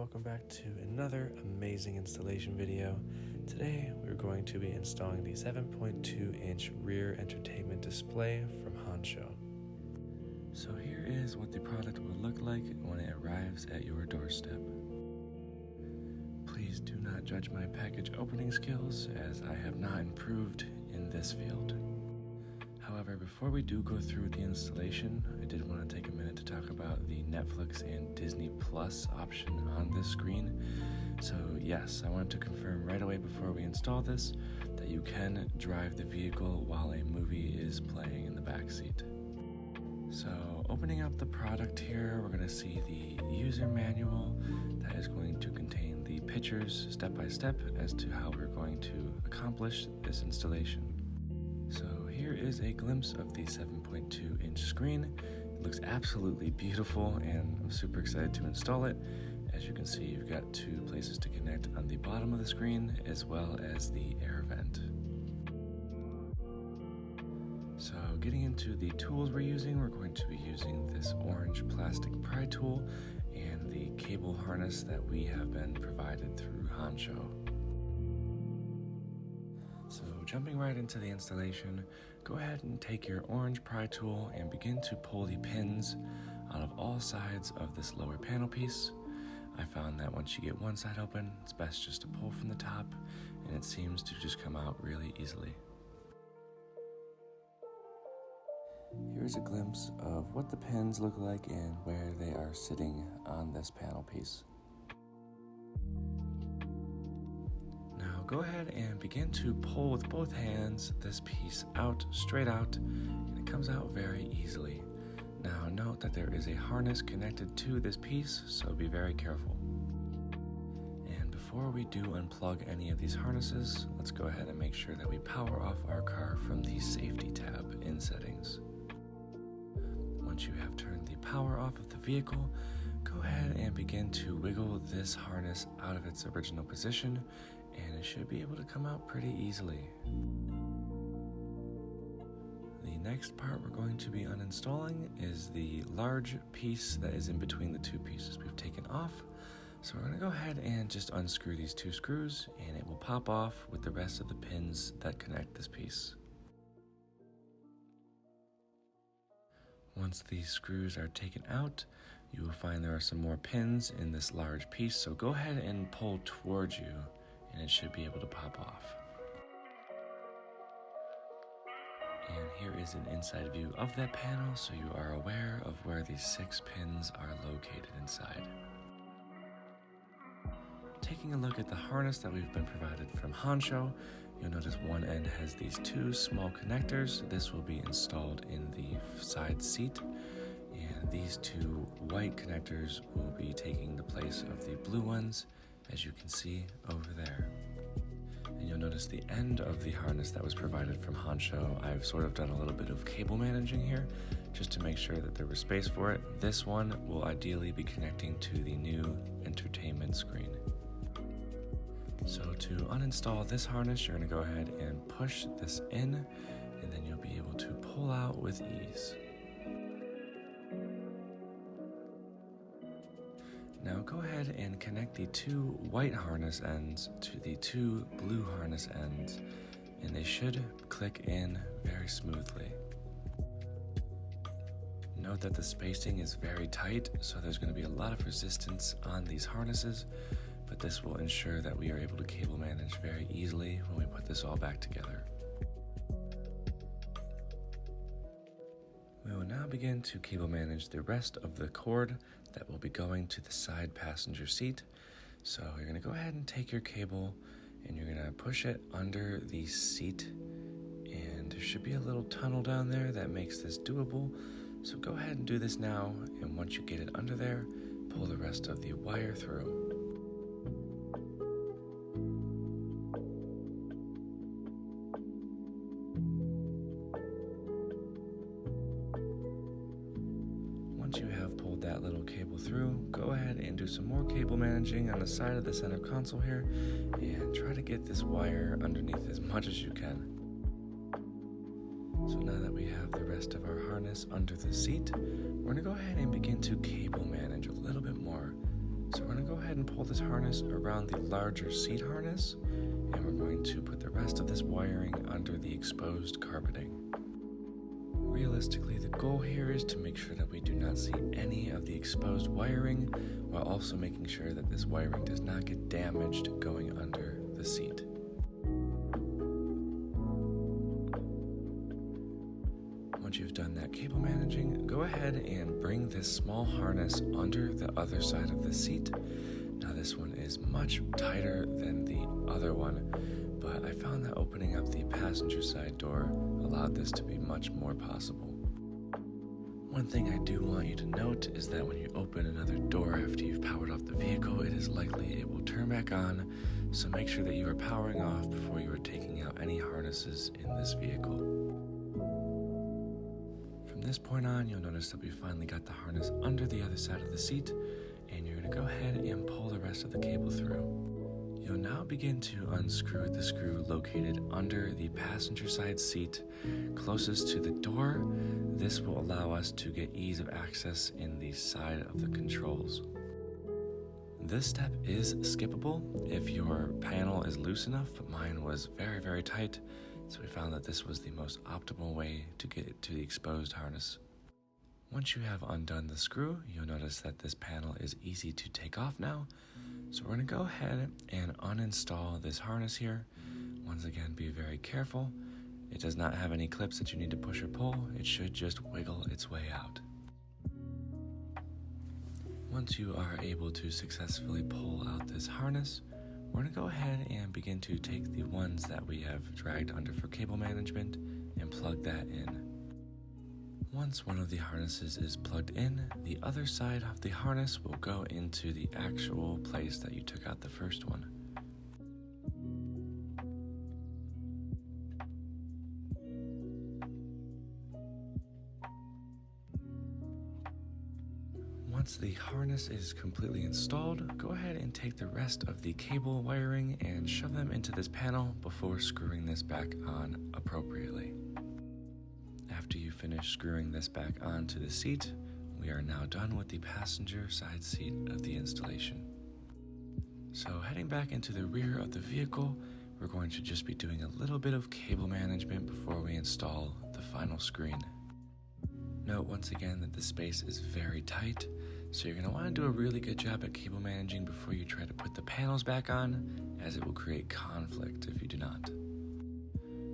welcome back to another amazing installation video. Today we're going to be installing the 7.2-inch rear entertainment display from Hansshow. So here is what the product will look like when it arrives at your doorstep. Please do not judge my package opening skills, as I have not improved in this field. However, before we do go through the installation, I did want to take a minute to talk about the Netflix and Disney Plus option on this screen. So yes, I wanted to confirm right away before we install this that you can drive the vehicle while a movie is playing in the back seat. So opening up the product here, we're going to see the user manual that is going to contain the pictures step by step as to how we're going to accomplish this installation. So here is a glimpse of the 7.2-inch screen. It looks absolutely beautiful and I'm super excited to install it. As you can see, you've got two places to connect on the bottom of the screen as well as the air vent. So getting into the tools we're using, we're going to be using this orange plastic pry tool and the cable harness that we have been provided through Hansshow. So jumping right into the installation, go ahead and take your orange pry tool and begin to pull the pins out of all sides of this lower panel piece. I found that once you get one side open, it's best just to pull from the top, and it seems to just come out really easily. Here's a glimpse of what the pins look like and where they are sitting on this panel piece. Go ahead and begin to pull with both hands this piece out, straight out, and it comes out very easily. Now note that there is a harness connected to this piece, so be very careful. And before we do unplug any of these harnesses, let's go ahead and make sure that we power off our car from the safety tab in settings. Once you have turned the power off of the vehicle, go ahead and begin to wiggle this harness out of its original position, and it should be able to come out pretty easily. The next part we're going to be uninstalling is the large piece that is in between the two pieces we've taken off. So we're going to go ahead and just unscrew these two screws, and it will pop off with the rest of the pins that connect this piece. Once these screws are taken out, you will find there are some more pins in this large piece, so go ahead and pull towards you, and it should be able to pop off. And here is an inside view of that panel, so you are aware of where these 6 pins are located inside. Taking a look at the harness that we've been provided from Hansshow, you'll notice one end has these 2 small connectors. This will be installed in the side seat, and these 2 white connectors will be taking the place of the blue ones, as you can see over there. And you'll notice the end of the harness that was provided from Hansshow, I've sort of done a little bit of cable managing here just to make sure that there was space for it. This one will ideally be connecting to the new entertainment screen. So to uninstall this harness, you're going to go ahead and push this in, and then you'll be able to pull out with ease. Now go ahead and connect the 2 white harness ends to the 2 blue harness ends, and they should click in very smoothly. Note that the spacing is very tight, so there's going to be a lot of resistance on these harnesses, but this will ensure that we are able to cable manage very easily when we put this all back together. We will now begin to cable manage the rest of the cord that will be going to the side passenger seat. So you're going to go ahead and take your cable and you're going to push it under the seat, and there should be a little tunnel down there that makes this doable. So go ahead and do this now, and once you get it under there, pull the rest of the wire through. Once you have pulled that little cable through, go ahead and do some more cable managing on the side of the center console here, and try to get this wire underneath as much as you can. So now that we have the rest of our harness under the seat, we're going to go ahead and begin to cable manage a little bit more. So we're going to go ahead and pull this harness around the larger seat harness, and we're going to put the rest of this wiring under the exposed carpeting. Realistically, the goal here is to make sure that we do not see any of the exposed wiring, while also making sure that this wiring does not get damaged going under the seat. Once you've done that cable managing, go ahead and bring this small harness under the other side of the seat. Now this one is much tighter than the other one, but I found that opening up the passenger side door allowed this to be much more possible. One thing I do want you to note is that when you open another door after you've powered off the vehicle, it is likely it will turn back on, so make sure that you are powering off before you are taking out any harnesses in this vehicle. From this point on, you'll notice that we finally got the harness under the other side of the seat, and you're going to go ahead and pull the rest of the cable through. You'll now begin to unscrew the screw located under the passenger side seat closest to the door. This will allow us to get ease of access in the side of the controls. This step is skippable if your panel is loose enough, but mine was very, very tight, so we found that this was the most optimal way to get it to the exposed harness. Once you have undone the screw, you'll notice that this panel is easy to take off now. So we're going to go ahead and uninstall this harness here. Once again, be very careful. It does not have any clips that you need to push or pull. It should just wiggle its way out. Once you are able to successfully pull out this harness, we're going to go ahead and begin to take the ones that we have dragged under for cable management and plug that in. Once one of the harnesses is plugged in, the other side of the harness will go into the actual place that you took out the first one. Once the harness is completely installed, go ahead and take the rest of the cable wiring and shove them into this panel before screwing this back on appropriately. After you finish screwing this back onto the seat, we are now done with the passenger side seat of the installation. So heading back into the rear of the vehicle, we're going to just be doing a little bit of cable management before we install the final screen. Note once again that the space is very tight, so you're going to want to do a really good job at cable managing before you try to put the panels back on, as it will create conflict if you do not.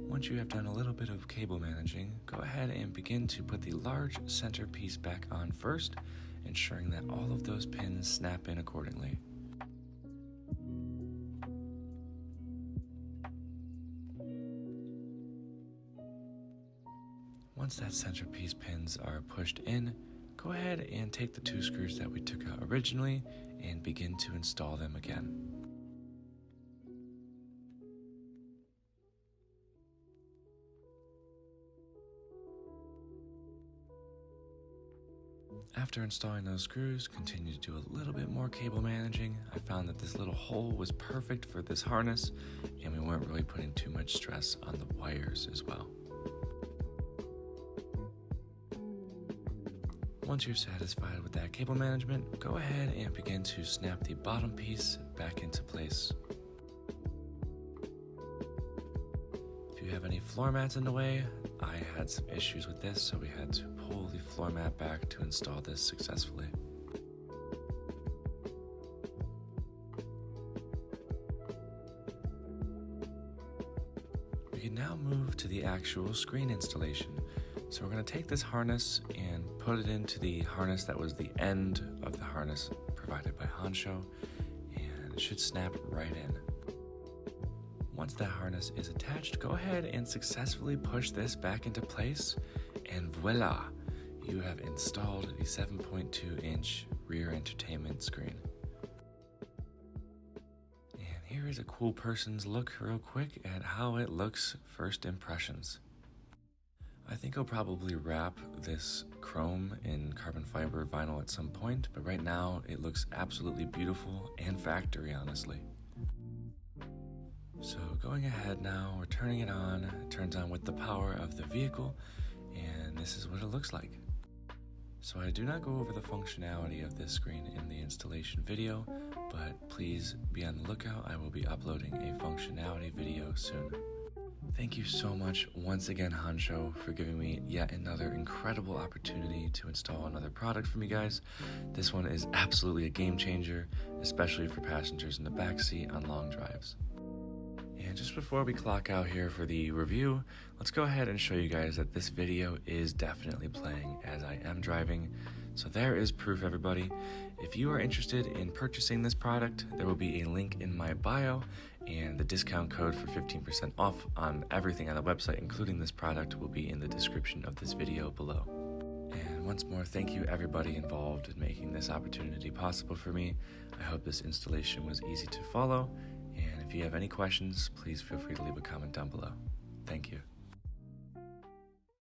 Once you have done a little bit of cable managing, go ahead and begin to put the large centerpiece back on first, ensuring that all of those pins snap in accordingly. Once that centerpiece pins are pushed in, go ahead and take the two screws that we took out originally and begin to install them again. After installing those screws, continue to do a little bit more cable managing. I found that this little hole was perfect for this harness, and we weren't really putting too much stress on the wires as well. Once you're satisfied with that cable management, go ahead and begin to snap the bottom piece back into place. If you have any floor mats in the way, I had some issues with this, so we had to pull the floor mat back to install this successfully. We can now move to the actual screen installation. So we're going to take this harness and put it into the harness that was the end of the harness provided by Hansshow, and it should snap right in. Once that harness is attached, go ahead and successfully push this back into place, and voila! You have installed the 7.2-inch rear entertainment screen. And here is a cool person's look real quick at how it looks first impressions. I think I'll probably wrap this chrome in carbon fiber vinyl at some point, but right now it looks absolutely beautiful and factory, honestly. So going ahead now, we're turning it on. It turns on with the power of the vehicle, and this is what it looks like. So I do not go over the functionality of this screen in the installation video, but please be on the lookout. I will be uploading a functionality video soon. Thank you so much once again, Hansshow, for giving me yet another incredible opportunity to install another product from you guys. This one is absolutely a game changer, especially for passengers in the backseat on long drives. And just before we clock out here for the review, let's go ahead and show you guys that this video is definitely playing as I am driving. So there is proof, everybody. If you are interested in purchasing this product, there will be a link in my bio, and the discount code for 15% off on everything on the website, including this product, will be in the description of this video below. And once more, thank you everybody involved in making this opportunity possible for me. I hope this installation was easy to follow, and if you have any questions, please feel free to leave a comment down below. Thank you.